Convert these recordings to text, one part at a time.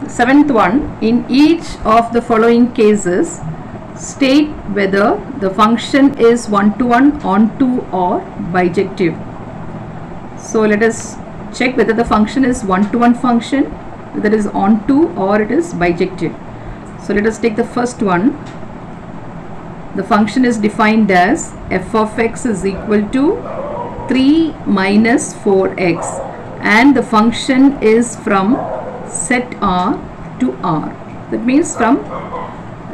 Seventh one, in each of the following cases, state whether the function is one-to-one, onto, or bijective. So let us check whether the function is one-to-one function, whether it is onto, or it is bijective. So let us take the first one. The function is defined as f of x is equal to 3 minus 4x, and the function is from set R to R. That means from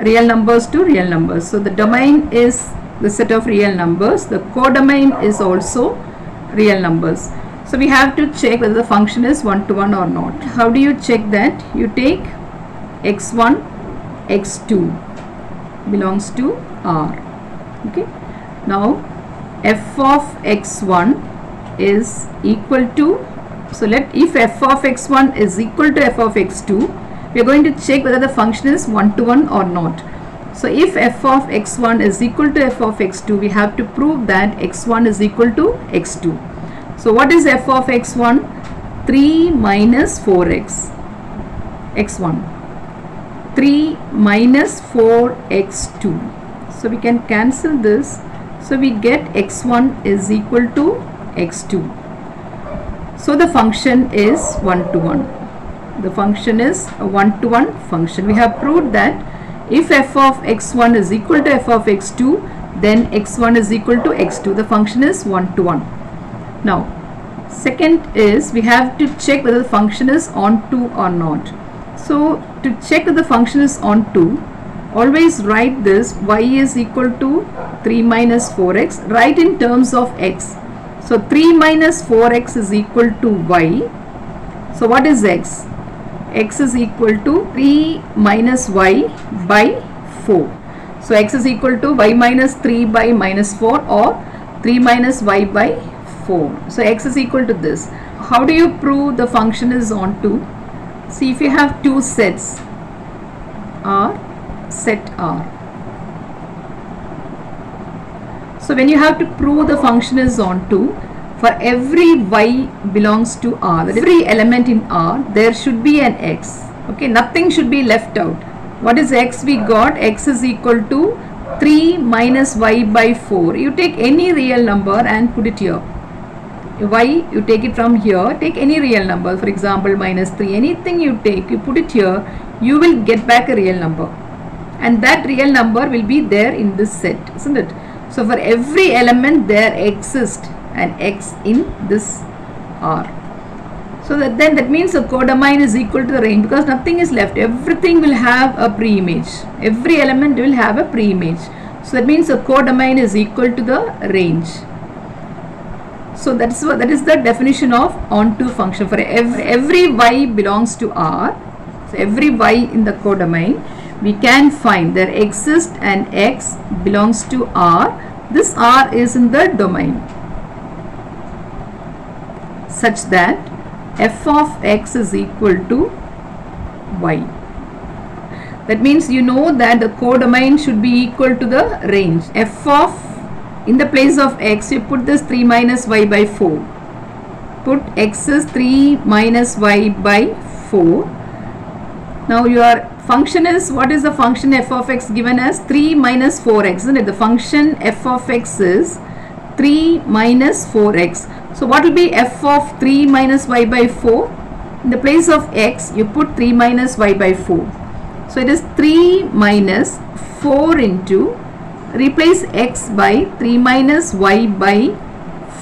real numbers to real numbers. So the domain is the set of real numbers. The codomain is also real numbers. So we have to check whether the function is one-to-one or not. How do you check that? You take x1, x2 belongs to R. Okay. Now f of x1 is equal to, so if f of x1 is equal to f of x2, we are going to check whether the function is one-to-one or not. So if f of x1 is equal to f of x2, we have to prove that x1 is equal to x2. So what is f of x1? 3 minus 4x. x1. 3 minus 4x2. So we can cancel this. So we get x1 is equal to x2. So the function is one-to-one. The function is a one-to-one function. We have proved that if f of x1 is equal to f of x2, then x1 is equal to x2. The function is one-to-one. Now, second is we have to check whether the function is onto or not. So to check if the function is onto, always write this y is equal to 3 minus 4x. Write in terms of x. So 3 minus 4x is equal to y. So what is x? X is equal to 3 minus y by 4. So x is equal to y minus 3 by minus 4, or 3 minus y by 4. So x is equal to this. How do you prove the function is onto? See, if you have two sets, R, set R. So when you have to prove the function is onto, for every y belongs to R, every element in R, there should be an x. Okay, nothing should be left out. What is x? We got x is equal to 3 minus y by 4. You take any real number and put it here. Y, you take it from here, take any real number, for example minus 3, anything you take, you put it here, you will get back a real number, and that real number will be there in this set, isn't it? So for every element there exists an x in this R. So that means the codomain is equal to the range, because nothing is left. Everything will have a pre-image. Every element will have a pre-image. So that means the codomain is equal to the range. So that is the definition of onto function. For every y belongs to R, so every y in the codomain, we can find there exists an x belongs to R. This R is in the domain, such that f of x is equal to y. That means you know that the codomain should be equal to the range. F of, in the place of x, you put this 3 minus y by 4. Put x is 3 minus y by 4. Now your function is, what is the function f of x given as? 3 minus 4x, isn't it? The function f of x is 3 minus 4x. So what will be f of 3 minus y by 4? In the place of x, you put 3 minus y by 4. So it is 3 minus 4 into, replace x by 3 minus y by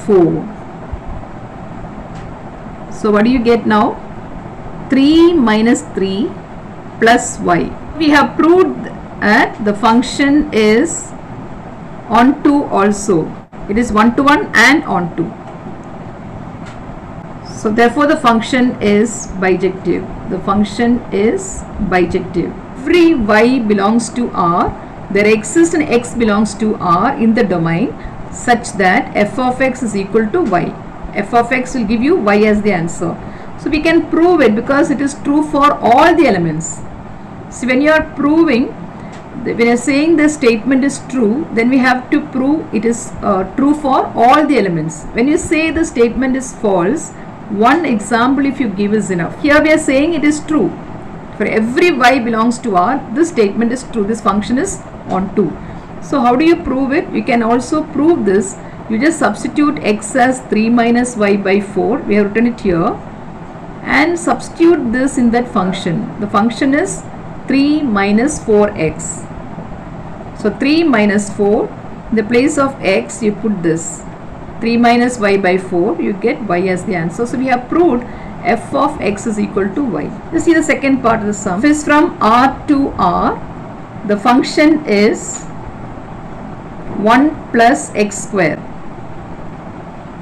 4. So what do you get now? 3 minus 3 plus y. We have proved that the function is onto also. It is one-to-one and onto. So therefore the function is bijective. The function is bijective. Every y belongs to R. There exists an x belongs to R in the domain, such that f of x is equal to y. F of x will give you y as the answer. So we can prove it because it is true for all the elements. So when you are proving, when you are saying the statement is true, then we have to prove it is true for all the elements. When you say the statement is false, one example if you give is enough. Here we are saying it is true. For every y belongs to R, this statement is true. This function is onto. So how do you prove it? You can also prove this. You just substitute x as 3 minus y by 4. We have written it here. And substitute this in that function. The function is 3 minus 4x. So 3 minus 4. In the place of x, you put this. 3 minus y by 4. You get y as the answer. So we have proved f of x is equal to y. You see the second part of the sum. If it's from R to R, the function is 1 plus x square.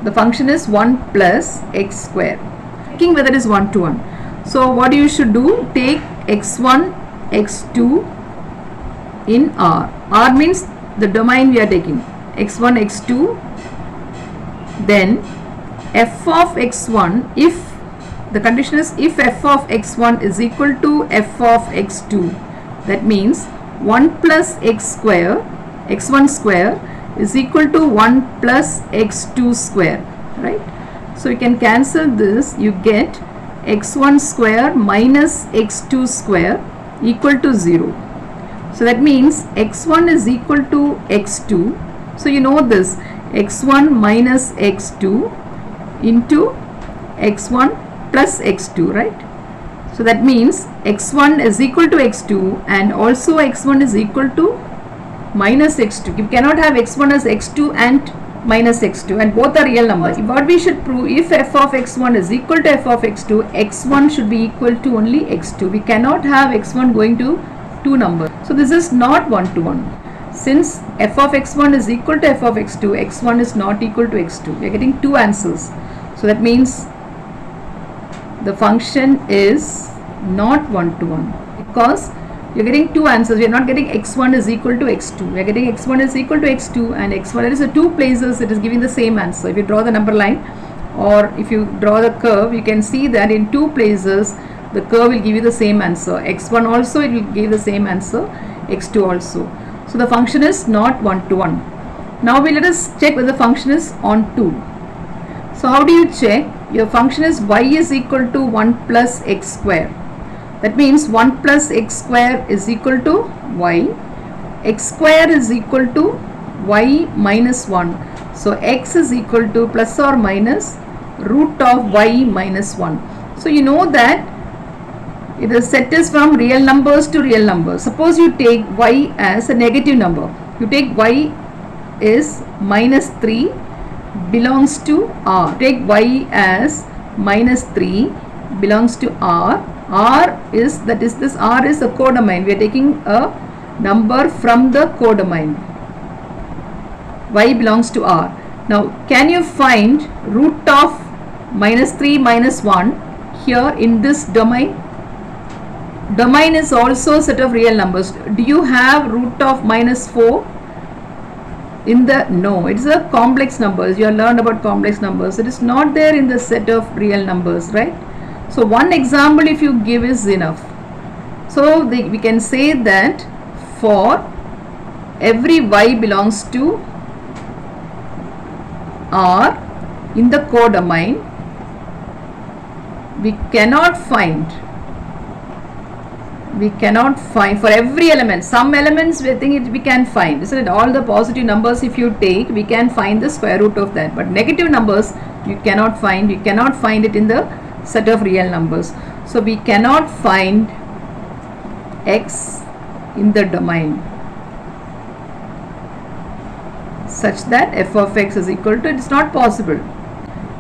The function is 1 plus x square. Checking whether it is 1 to 1. So what you should do? Take x1, x2 in R. R means the domain we are taking. x1, x2. Then f of x1, if the condition is if f of x1 is equal to f of x2, that means 1 plus x square, x1 square is equal to 1 plus x2 square, right? So you can cancel this. You get x1 square minus x2 square equal to 0. So that means x1 is equal to x2. So you know this, x1 minus x2 into x1 plus x2, right? So that means x1 is equal to x2 and also x1 is equal to minus x2. You cannot have x1 as x2 and minus x2, and both are real numbers. What we should prove, if f of x1 is equal to f of x2, x1 should be equal to only x2. We cannot have x1 going to two numbers. So this is not 1 to 1. Since f of x1 is equal to f of x2, x1 is not equal to x2. We are getting two answers. So that means the function is not 1 to 1 because you are getting two answers. We are not getting x1 is equal to x2. We are getting x1 is equal to x2 and x1. There is a two places it is giving the same answer. If you draw the number line or if you draw the curve, you can see that in two places the curve will give you the same answer. x1 also it will give the same answer, x2 also. So the function is not 1 to 1. Now let us check whether the function is onto. So how do you check? Your function is y is equal to 1 plus x square. That means 1 plus x square is equal to y. X square is equal to y minus 1. So x is equal to plus or minus root of y minus 1. So you know that the set is from real numbers to real numbers. Suppose you take y as a negative number. You take y is minus 3 belongs to R. Take y as minus 3 belongs to R. R is, that is, this R is a codomain. We are taking a number from the codomain. Y belongs to R. Now can you find root of minus 3 minus 1 here in this domain? Domain is also a set of real numbers. Do you have root of minus 4 in the, no, it's a complex numbers. You have learned about complex numbers. It is not there in the set of real numbers, right? So one example if you give is enough. So we can say that for every y belongs to R in the codomain, we cannot find for every element. Some elements we think we can find, isn't it? All the positive numbers if you take, we can find the square root of that, but negative numbers you cannot find. You cannot find it in the set of real numbers. So we cannot find x in the domain such that f of x is equal to, it is not possible.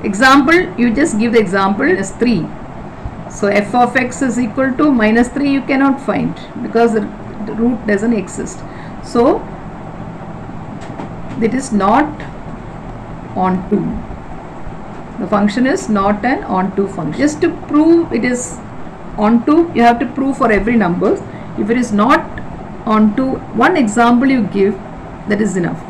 Example, you just give the example as 3. So f of x is equal to minus 3 you cannot find because the root doesn't exist. So it is not onto. The function is not an onto function. Just to prove it is onto, you have to prove for every number. If it is not onto, one example you give, that is enough.